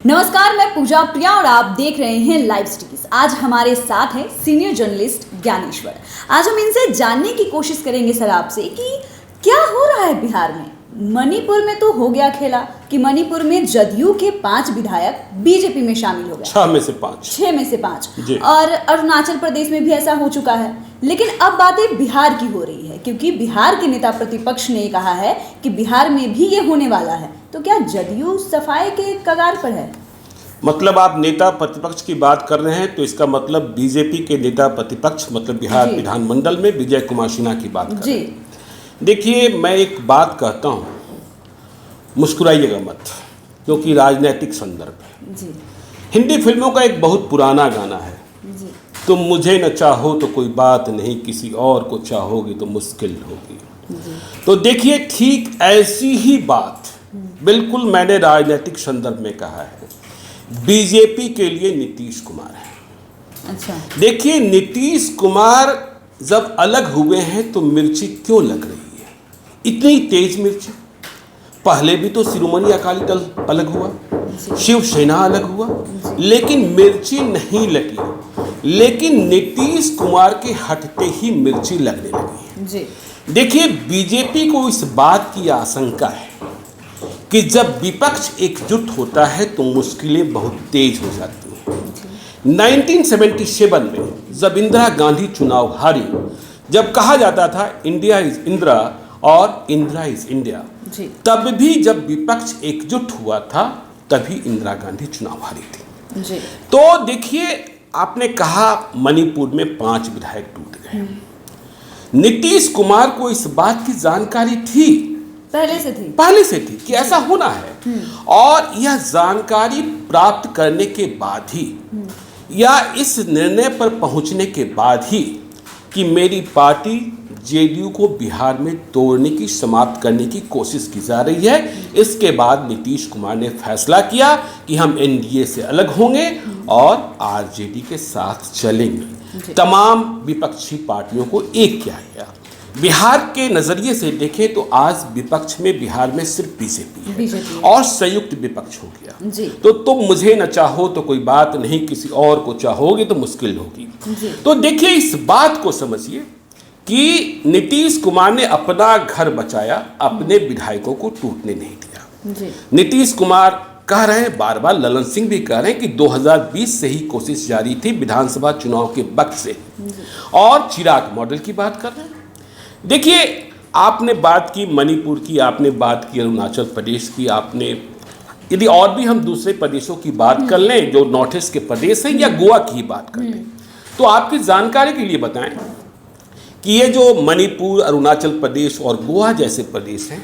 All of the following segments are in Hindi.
नमस्कार, मैं पूजा प्रिया और आप देख रहे हैं लाइव स्टडीज। आज हमारे साथ हैं सीनियर जर्नलिस्ट ज्ञानेश्वर। आज हम इनसे जानने की कोशिश करेंगे सर आपसे कि क्या हो रहा है बिहार में। मणिपुर में तो हो गया खेला कि मणिपुर में जदयू के 5 विधायक बीजेपी में शामिल हो गए, 6 में से 5 और अरुणाचल प्रदेश में भी ऐसा हो चुका है। लेकिन अब बातें बिहार की हो रही है, क्योंकि बिहार के नेता प्रतिपक्ष ने कहा है कि बिहार में भी ये होने वाला है। तो क्या जदयू सफाई के कगार पर है? मतलब आप नेता प्रतिपक्ष की बात कर रहे हैं तो इसका मतलब बीजेपी के नेता प्रतिपक्ष मतलब बिहार विधानमंडल में विजय कुमार सिन्हा की बात कर रहे हैं। देखिए, मैं एक बात कहता हूँ, मुस्कुराइएगा मत, क्योंकि राजनीतिक संदर्भ है। हिंदी फिल्मों का एक बहुत पुराना गाना है, तुम मुझे न चाहो तो कोई बात नहीं, किसी और को चाहोगी तो मुश्किल होगी। तो देखिए, ठीक ऐसी ही बात बिल्कुल मैंने राजनीतिक संदर्भ में कहा है। बीजेपी के लिए नीतीश कुमार है। अच्छा, देखिए, नीतीश कुमार जब अलग हुए हैं तो मिर्ची क्यों लग रही है, इतनी तेज मिर्ची। पहले भी तो शिरोमणि अकाली दल अलग हुआ, शिवसेना अलग हुआ, लेकिन मिर्ची नहीं लगी। लेकिन नीतीश कुमार के हटते ही मिर्ची लगने लगी है। देखिए, बीजेपी को इस बात की आशंका है कि जब विपक्ष एकजुट होता है तो मुश्किलें बहुत तेज हो जाती हैं। 1977 में जब इंदिरा गांधी चुनाव हारी, जब कहा जाता था इंडिया इज इंदिरा और इंदिरा इज इंडिया, तब भी जब विपक्ष एकजुट हुआ था तभी इंदिरा गांधी चुनाव हारी थी। तो देखिए, आपने कहा मणिपुर में 5 विधायक टूट गए। नीतीश कुमार को इस बात की जानकारी थी, पहले से थी कि ऐसा होना है, और यह जानकारी प्राप्त करने के बाद ही या इस निर्णय पर पहुंचने के बाद ही कि मेरी पार्टी जेडीयू को बिहार में तोड़ने की, समाप्त करने की कोशिश की जा रही है, इसके बाद नीतीश कुमार ने फैसला किया कि हम एनडीए से अलग होंगे और आरजेडी के साथ चलेंगे। तमाम विपक्षी पार्टियों को एक किया गया। बिहार के नजरिए से देखें तो आज विपक्ष में बिहार में सिर्फ बीजेपी है और संयुक्त विपक्ष हो गया। तो तुम मुझे न चाहो तो कोई बात नहीं, किसी और को चाहोगे तो मुश्किल होगी। तो देखिए, इस बात को समझिए कि नीतीश कुमार ने अपना घर बचाया, अपने विधायकों को टूटने नहीं दिया। नीतीश कुमार कह रहे हैं, बार बार ललन सिंह भी कह रहे हैं कि 2020 से ही कोशिश जारी थी, विधानसभा चुनाव के वक्त से, और चिराग मॉडल की बात कर रहे हैं। देखिए, आपने बात की मणिपुर की, आपने बात की अरुणाचल प्रदेश की, आपने यदि और भी हम दूसरे प्रदेशों की बात कर लें जो नॉर्थ ईस्ट के प्रदेश हैं, या गोवा की बात कर लें, तो आपकी जानकारी के लिए बताएं कि ये जो मणिपुर, अरुणाचल प्रदेश और गोवा जैसे प्रदेश हैं,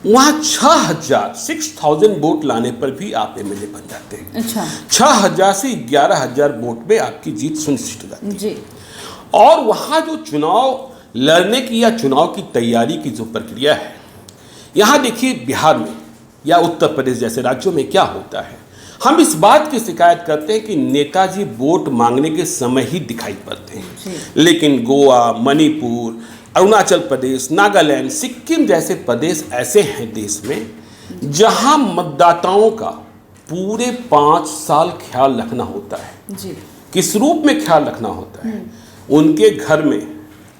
वहाँ 6,000 वोट लाने पर भी आप एमएलए बन जाते हैं। अच्छा। 6,000 से 11,000 वोट में आपकी जीत सुनिश्चित हो जाती है। और वहाँ जो चुनाव लड़ने की या चुनाव की तैयारी की जो प्रक्रिया है, यहाँ देखिए बिहार में या उत्तर प्रदेश जैसे राज्यों में क्या होता है, हम इस बात की शिकायत करते हैं कि नेताजी वोट मांगने के समय ही दिखाई पड़ते हैं, लेकिन गोवा, मणिपुर, अरुणाचल प्रदेश, नागालैंड, सिक्किम जैसे प्रदेश ऐसे हैं देश में जहाँ मतदाताओं का पूरे 5 साल ख्याल रखना होता है। किस रूप में ख्याल रखना होता है? उनके घर में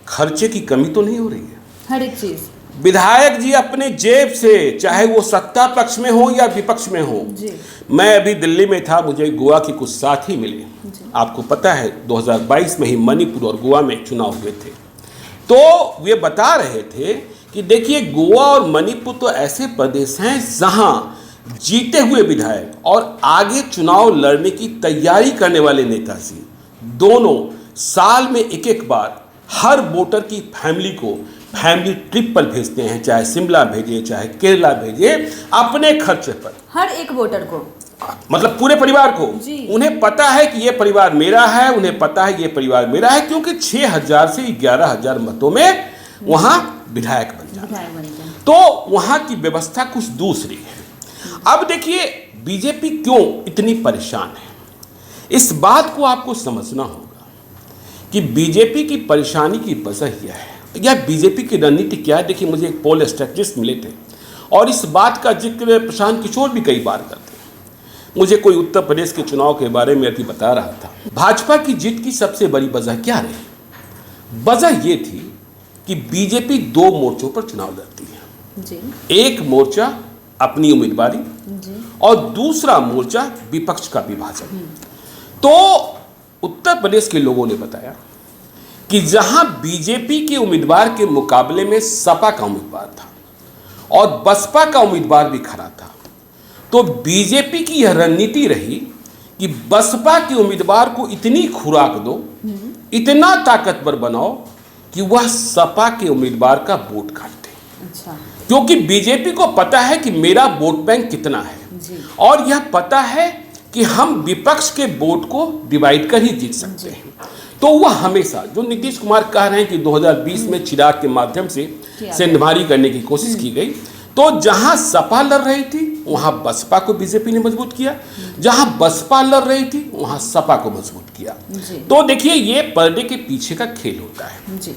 खर्चे की कमी तो नहीं हो रही है, हर एक चीज विधायक जी अपने जेब से, चाहे वो सत्ता पक्ष में हो या विपक्ष में हो। मैं अभी दिल्ली में था, मुझे गोवा के कुछ साथी मिले। आपको पता है 2022 में ही मणिपुर और गोवा में चुनाव हुए थे, तो वे बता रहे थे कि देखिए, गोवा और मणिपुर तो ऐसे प्रदेश हैं जहां जीते हुए विधायक और आगे चुनाव लड़ने की तैयारी करने वाले नेताजी दोनों साल में एक बार हर वोटर की फैमिली को फैमिली ट्रिप पर भेजते हैं, चाहे शिमला भेजे, चाहे केरला भेजे, अपने खर्चे पर। हर एक वोटर को, मतलब पूरे परिवार को। उन्हें पता है कि ये परिवार मेरा है, उन्हें पता है ये परिवार मेरा है, क्योंकि 6,000 से 11,000 मतों में वहां विधायक बन जाता है। तो वहां की व्यवस्था कुछ दूसरी है। अब देखिए, बीजेपी क्यों इतनी परेशान है, इस बात को आपको समझना होगा कि बीजेपी की परेशानी की वजह यह है, या बीजेपी की रणनीति क्या है। देखिए, मुझे एक पोल स्ट्रेटजिस्ट मिले थे और इस बात का जिक्र प्रशांत किशोर भी कई बार करते हैं। मुझे कोई उत्तर प्रदेश के चुनाव के बारे में अभी बता रहा था। भाजपा की जीत की सबसे बड़ी वजह क्या रही? वजह ये थी कि बीजेपी 2 मोर्चों पर चुनाव लड़ती है जी। एक मोर्चा अपनी उम्मीदवारी जी। और दूसरा मोर्चा विपक्ष का विभाजन। तो उत्तर प्रदेश के लोगों ने बताया कि जहां बीजेपी के उम्मीदवार के मुकाबले में सपा का उम्मीदवार था और बसपा का उम्मीदवार भी खड़ा था, तो बीजेपी की यह रणनीति रही कि बसपा के उम्मीदवार को इतनी खुराक दो, इतना ताकतवर बनाओ कि वह सपा के उम्मीदवार का वोट काटे। अच्छा। क्योंकि बीजेपी को पता है कि मेरा वोट बैंक कितना है जी। और यह पता है कि हम विपक्ष के वोट को डिवाइड कर ही जीत सकते हैं। तो वह हमेशा, जो नीतीश कुमार कह रहे हैं कि 2020 में चिराग के माध्यम से सेंधमारी करने की कोशिश की गई, तो जहां सपा लड़ रही थी वहां बसपा को बीजेपी ने मजबूत किया, जहां बसपा लड़ रही थी वहां सपा को मजबूत किया। तो देखिए, ये पर्दे के पीछे का खेल होता है जी।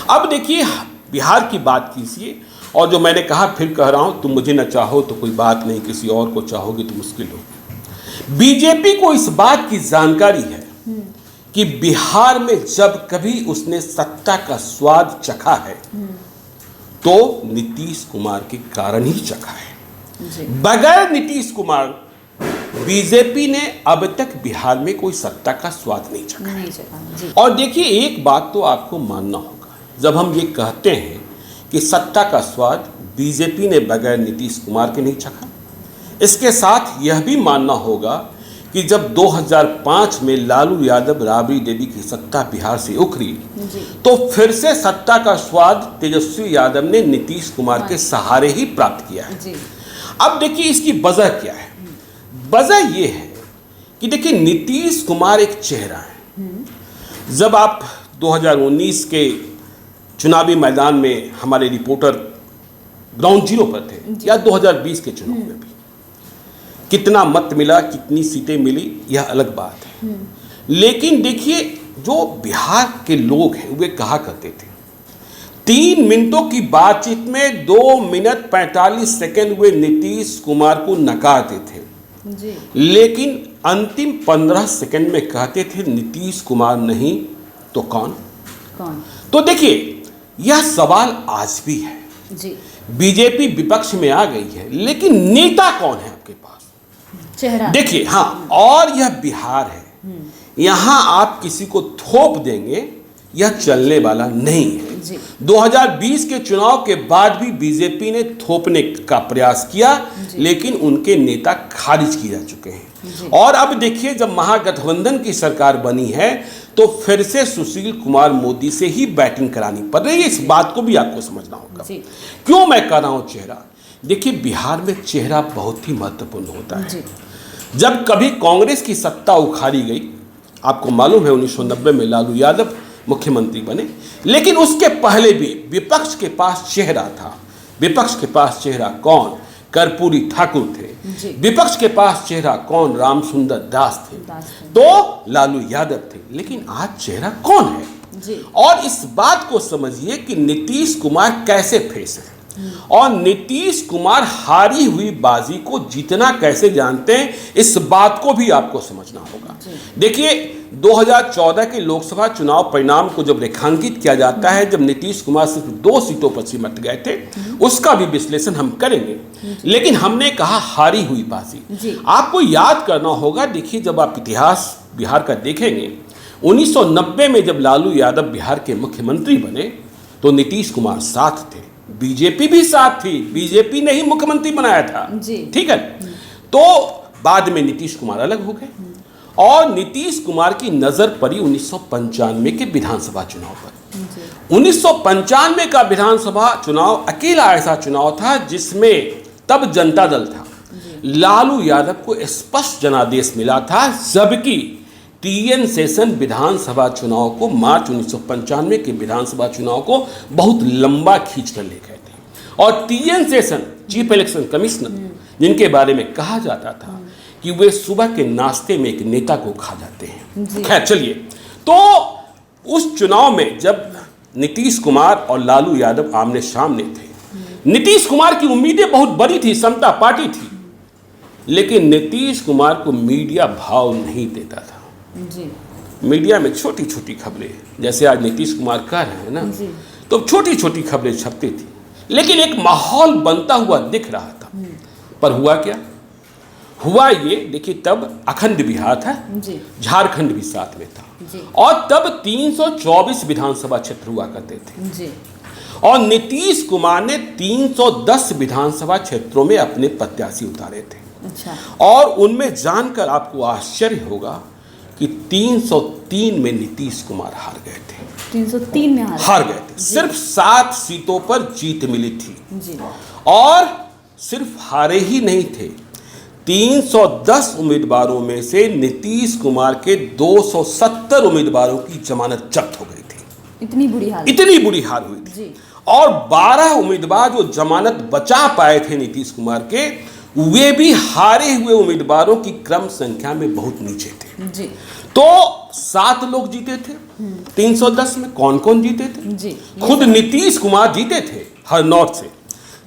अब देखिए, बिहार की बात कीजिए, और जो मैंने कहा फिर कह रहा हूं, तुम मुझे न चाहो तो कोई बात नहीं, किसी और को चाहोगे तो मुश्किल हो। बीजेपी को इस बात की जानकारी है कि बिहार में जब कभी उसने सत्ता का स्वाद चखा है तो नीतीश कुमार के कारण ही चखा है जी। बगैर नीतीश कुमार बीजेपी ने अब तक बिहार में कोई सत्ता का स्वाद नहीं चखा है। जी। और देखिए, एक बात तो आपको मानना होगा, जब हम ये कहते हैं कि सत्ता का स्वाद बीजेपी ने बगैर नीतीश कुमार के नहीं चखा, इसके साथ यह भी मानना होगा कि जब 2005 में लालू यादव राबड़ी देवी की सत्ता बिहार से उखड़ी तो फिर से सत्ता का स्वाद तेजस्वी यादव ने नीतीश कुमार के सहारे ही प्राप्त किया है जी। अब देखिए, इसकी वजह क्या है? वजह यह है कि देखिए, नीतीश कुमार एक चेहरा है। जब आप 2019 के चुनावी मैदान में हमारे रिपोर्टर ग्राउंड जीरो पर थे, या 2020 के चुनाव में भी, कितना मत मिला, कितनी सीटें मिली, यह अलग बात है। लेकिन देखिए, जो बिहार के लोग हैं वे कहा करते थे, 3 मिनटों की बातचीत में 2 मिनट 45 सेकंड वे नीतीश कुमार को नकारते थे जी। लेकिन अंतिम 15 सेकंड में कहते थे नीतीश कुमार नहीं तो कौन? तो देखिए, यह सवाल आज भी है जी। बीजेपी विपक्ष में आ गई है, लेकिन नेता कौन है आपके पास? चेहरा। देखिए, हाँ, और यह बिहार है, यहां आप किसी को थोप देंगे, यह चलने वाला नहीं है जी। 2020 के चुनाव के बाद भी बीजेपी ने थोपने का प्रयास किया, लेकिन उनके नेता खारिज किए जा चुके हैं। और अब देखिए, जब महागठबंधन की सरकार बनी है तो फिर से सुशील कुमार मोदी से ही बैटिंग करानी पड़ रही है। इस बात को भी आपको समझना होगा। क्यों मैं कह रहा हूं चेहरा? देखिए, बिहार में चेहरा बहुत ही महत्वपूर्ण होता है। जब कभी कांग्रेस की सत्ता उखाड़ी गई, आपको मालूम है 1990 में लालू यादव मुख्यमंत्री बने, लेकिन उसके पहले भी विपक्ष के पास चेहरा था। विपक्ष के पास चेहरा कौन? कर्पूरी ठाकुर थे। विपक्ष के पास चेहरा कौन? रामसुंदर दास थे। तो लालू यादव थे। लेकिन आज चेहरा कौन है जी। और इस बात को समझिए कि नीतीश कुमार कैसे फेस है और नीतीश कुमार हारी हुई बाजी को जीतना कैसे जानते हैं, इस बात को भी आपको समझना होगा। देखिए, 2014 के लोकसभा चुनाव परिणाम को जब रेखांकित किया जाता है, जब नीतीश कुमार सिर्फ 2 सीटों पर सिमट गए थे, उसका भी विश्लेषण हम करेंगे। लेकिन हमने कहा हारी हुई बाजी। आपको याद करना होगा, देखिए, जब आप इतिहास बिहार का देखेंगे, 1990 में जब लालू यादव बिहार के मुख्यमंत्री बने तो नीतीश कुमार साथ थे, बीजेपी भी साथ थी, बीजेपी ने ही मुख्यमंत्री बनाया था। ठीक है। तो बाद में नीतीश कुमार अलग हो गए और नीतीश कुमार की नजर पड़ी 1995 के विधानसभा चुनाव पर। 1995 का विधानसभा चुनाव अकेला ऐसा चुनाव था जिसमें तब जनता दल था, लालू यादव को स्पष्ट जनादेश मिला था, जबकि टीएन शेषन विधानसभा चुनाव को, मार्च 1995 के विधानसभा चुनाव को बहुत लंबा खींच कर ले गए थे। और TN Seshan chief election commissioner, जिनके बारे में कहा जाता था कि वे सुबह के नाश्ते में एक नेता को खा जाते हैं। खैर, चलिए, तो उस चुनाव में जब नीतीश कुमार और लालू यादव आमने सामने थे, नीतीश कुमार की उम्मीदें बहुत बड़ी थी, समता पार्टी थी, लेकिन नीतीश कुमार को मीडिया भाव नहीं देता था। जी मीडिया में छोटी छोटी खबरें, जैसे आज नीतीश कुमार कह रहे हैं ना, जी तो छोटी छोटी खबरें छपती थी, लेकिन एक माहौल बनता हुआ दिख रहा था। पर हुआ क्या? हुआ ये, देखिए तब अखंड बिहार था, जी झारखंड भी साथ में था, जी और तब 324 विधानसभा क्षेत्र हुआ करते थे, जी और नीतीश कुमार ने 310 विधानसभा क्षेत्रों में अपने प्रत्याशी उतारे थे। अच्छा। और उनमें जानकर आपको आश्चर्य होगा कि 303 में नीतीश कुमार हार गए थे। 303 में हार गए थे। सिर्फ 7 सीटों पर जीत मिली थी, जी और सिर्फ हारे ही नहीं थे, 310 उम्मीदवारों में से नीतीश कुमार के 270 उम्मीदवारों की जमानत जब्त हो गई थी। इतनी बुरी हालत, इतनी बुरी हाल हुई थी। जी और 12 उम्मीदवार जो जमानत बचा पाए थे नीतीश कुमार के, वे भी हारे हुए उम्मीदवारों की क्रम संख्या में बहुत नीचे थे। जी तो 7 लोग जीते थे 310 में। कौन कौन जीते थे? जी खुद नीतीश कुमार जीते थे हरनौत से,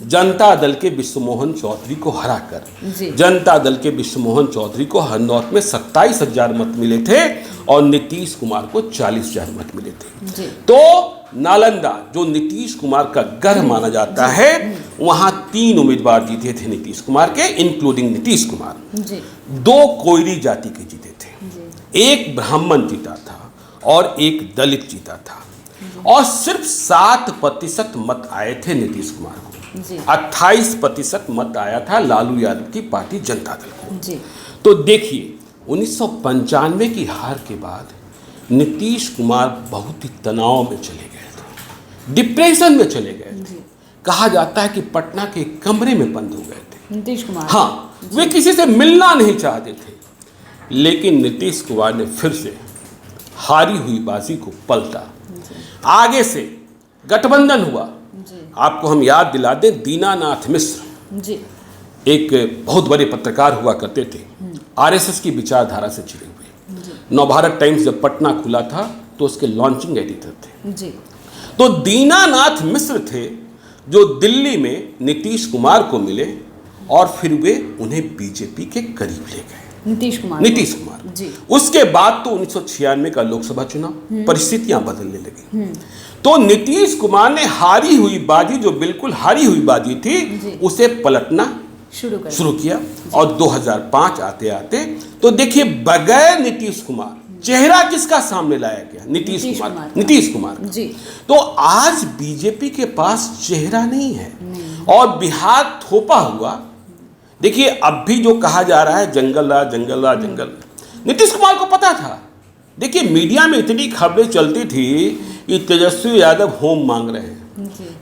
जनता दल के विश्वमोहन चौधरी को हराकर। जी जनता दल के विश्वमोहन चौधरी को हरनौत में 27,000 मत मिले थे, और नीतीश कुमार को 40,000 मत मिले थे। जी तो नालंदा, जो नीतीश कुमार का गढ़ माना जाता है, वहां 3 उम्मीदवार जीते थे नीतीश कुमार के, इंक्लूडिंग नीतीश कुमार। जी 2 कोयरी जाति के जीते थे, जी एक ब्राह्मण जीता था और एक दलित जीता था, और सिर्फ 7% मत आए थे नीतीश कुमार को। जी 28% मत आया था लालू यादव की पार्टी जनता दल को। जी तो देखिए 1995 की हार के बाद नीतीश कुमार बहुत ही तनाव में चले गए थे, डिप्रेशन में चले गए थे। कहा जाता है कि पटना के कमरे में बंद हो गए थे नीतीश कुमार। हाँ, वे किसी से मिलना नहीं चाहते थे। लेकिन नीतीश कुमार ने फिर से हारी हुई बाजी को पलटा, आगे से गठबंधन हुआ। जी आपको हम याद दिला दें, दीनानाथ मिश्र जी एक बहुत बड़े पत्रकार हुआ करते थे, आरएसएस की विचारधारा से चिरे हुए। नवभारत टाइम्स जब पटना खुला था तो उसके लॉन्चिंग एडिटर थे। जी तो दीनानाथ मिश्र थे जो दिल्ली में नीतीश कुमार को मिले, और फिर वे उन्हें बीजेपी के करीब ले गए। नीतीश कुमार। जी उसके बाद तो 1996 का लोकसभा चुनाव, परिस्थितियां बदलने लगी। तो नीतीश कुमार ने हारी हुई बाजी, जो बिल्कुल हारी हुई बाजी जी। थी, उसे पलटना शुरू किया। और 2005 आते आते तो देखिए, बगैर नीतीश कुमार, चेहरा किसका सामने लाया गया? नीतीश कुमार। जी तो आज बीजेपी के पास चेहरा नहीं है, और बिहार थोपा हुआ। देखिए अब भी जो कहा जा रहा है जंगल राज, नीतीश कुमार को पता था। देखिए मीडिया में इतनी खबरें चलती थी कि तेजस्वी यादव होम मांग रहे हैं,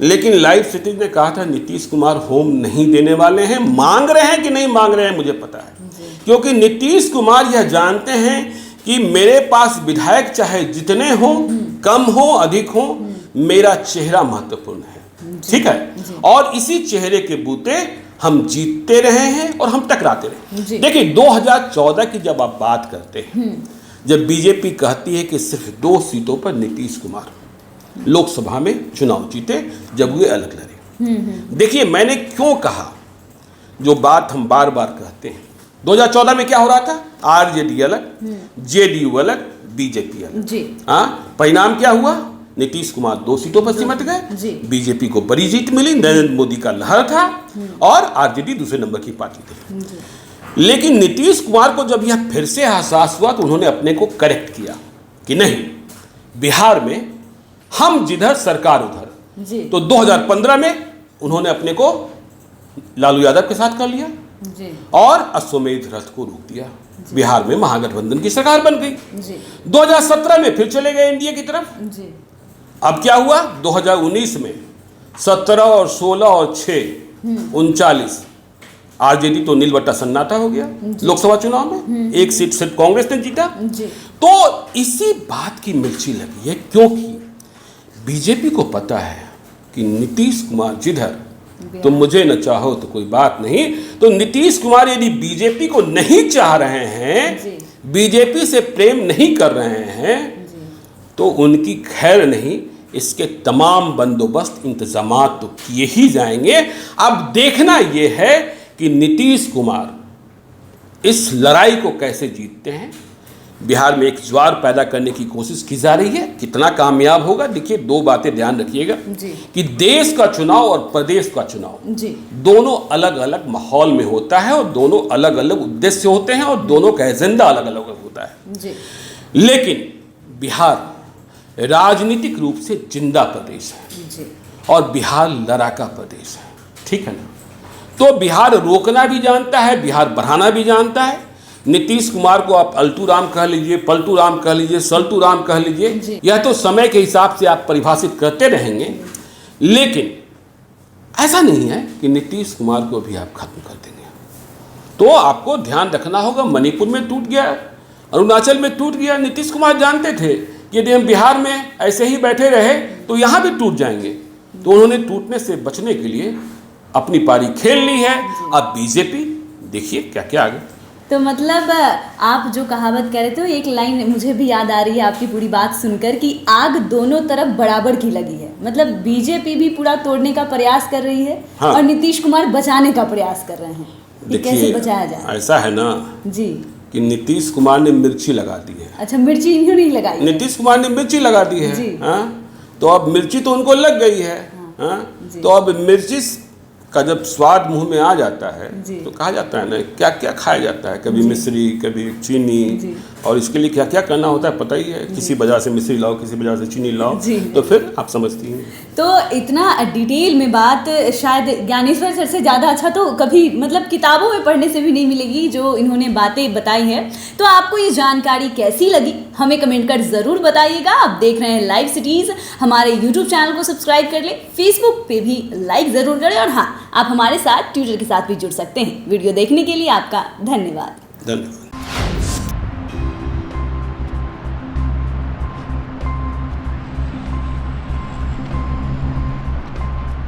लेकिन लाइव सिटीज ने कहा था नीतीश कुमार होम नहीं देने वाले हैं। मांग रहे हैं कि नहीं मांग रहे हैं मुझे पता है, क्योंकि नीतीश कुमार यह जानते हैं कि मेरे पास विधायक चाहे जितने हो, कम हो, अधिक हो, मेरा चेहरा महत्वपूर्ण है। ठीक है, और इसी चेहरे के बूते हम जीतते रहे हैं और हम टकराते रहे। देखिए 2014 की जब आप बात करते हैं, जब बीजेपी कहती है कि सिर्फ 2 सीटों पर नीतीश कुमार लोकसभा में चुनाव जीते, जब वे अलग लड़े। देखिए मैंने क्यों कहा, जो बात हम बार बार कहते हैं, 2014 में क्या हो रहा था? आरजेडी अलग, जेडीयू अलग, बीजेपी अलग। हाँ, परिणाम क्या हुआ? नीतीश कुमार 2 सीटों पर सिमट गए, बीजेपी को बड़ी जीत मिली, नरेंद्र मोदी का लहर था, और आरजेडी दूसरे नंबर की पार्टी थी। लेकिन नीतीश कुमार को जब यह फिर से एहसास हुआ तो उन्होंने अपने को करेक्ट किया कि नहीं, बिहार में हम जिधर सरकार उधर। तो 2015 में उन्होंने अपने को लालू यादव के साथ कर लिया, और अश्वमेध रथ को रोक दिया। बिहार में महागठबंधन की सरकार बन गई। 2017 में फिर चले गए एनडीए की तरफ। अब क्या हुआ? 2019 में 17 और 16 और 6 39 आरजेडी तो नील बट्टा सन्नाटा हो गया लोकसभा चुनाव में। 1 सीट सिर्फ कांग्रेस ने जीता। तो इसी बात की मिर्ची लगी है, क्योंकि बीजेपी को पता है कि नीतीश कुमार जिधर, तो मुझे न चाहो तो कोई बात नहीं। तो नीतीश कुमार यदि बीजेपी को नहीं चाह रहे हैं, बीजेपी से प्रेम नहीं कर रहे हैं, तो उनकी खैर नहीं। इसके तमाम बंदोबस्त, इंतजामात तो किए ही जाएंगे। अब देखना यह है कि नीतीश कुमार इस लड़ाई को कैसे जीतते हैं। बिहार में एक ज्वार पैदा करने की कोशिश की जा रही है। कितना कामयाब होगा, देखिए दो बातें ध्यान रखिएगा कि देश का चुनाव और प्रदेश का चुनाव दोनों अलग अलग माहौल में होता है और दोनों अलग अलग उद्देश्य होते हैं और दोनों का एजेंडा अलग अलग होता है। लेकिन बिहार राजनीतिक रूप से जिंदा प्रदेश है और बिहार लड़ाका प्रदेश है, ठीक है ना। तो बिहार रोकना भी जानता है, बिहार बढ़ाना भी जानता है। नीतीश कुमार को आप अल्टू राम कह लीजिए, पलटू राम कह लीजिए, सल्टू राम कह लीजिए, यह तो समय के हिसाब से आप परिभाषित करते रहेंगे, लेकिन ऐसा नहीं है कि नीतीश कुमार को भी आप खत्म कर देंगे। तो आपको ध्यान रखना होगा, मणिपुर में टूट गया, अरुणाचल में टूट गया। नीतीश कुमार जानते थे कि यदि हम बिहार में ऐसे ही बैठे रहे तो यहाँ भी टूट जाएंगे, तो उन्होंने टूटने से बचने के लिए अपनी पारी खेल ली है। अब बीजेपी देखिए क्या क्या आगे। तो मतलब आप जो कहावत कह रहे थे, एक लाइन मुझे भी याद आ रही है आपकी पूरी बात सुनकर कि आग दोनों तरफ बराबर की लगी है। मतलब बीजेपी भी पूरा तोड़ने का प्रयास कर रही है और नीतीश कुमार बचाने का प्रयास कर रहे हैं। ये कैसे बचाया जाए? ऐसा है ना जी कि नीतीश कुमार ने मिर्ची लगा दी है। अच्छा, मिर्ची इन्होंने नहीं लगाई? नीतीश कुमार ने मिर्ची लगा दी है। तो अब मिर्ची तो उनको लग गई है। तो अब मिर्ची का जब स्वाद मुंह में आ जाता है तो कहा जाता है ना, क्या क्या खाया जाता है, कभी मिश्री, कभी चीनी, और इसके लिए क्या क्या करना होता है पता ही है। किसी वजह से मिश्री लाओ, किसी वजह से चीनी लाओ, तो फिर आप समझती हैं। तो इतना डिटेल में बात शायद ज्ञानेश्वर सर से ज़्यादा अच्छा तो कभी मतलब किताबों में पढ़ने से भी नहीं मिलेगी जो इन्होंने बातें बताई हैं। तो आपको ये जानकारी कैसी लगी हमें कमेंट कर ज़रूर बताइएगा। आप देख रहे हैं लाइव सिटीज़, हमारे यूट्यूब चैनल को सब्सक्राइब कर लें, फेसबुक पे भी लाइक ज़रूर करें, और हाँ, आप हमारे साथ ट्विटर के साथ भी जुड़ सकते हैं। वीडियो देखने के लिए आपका धन्यवाद।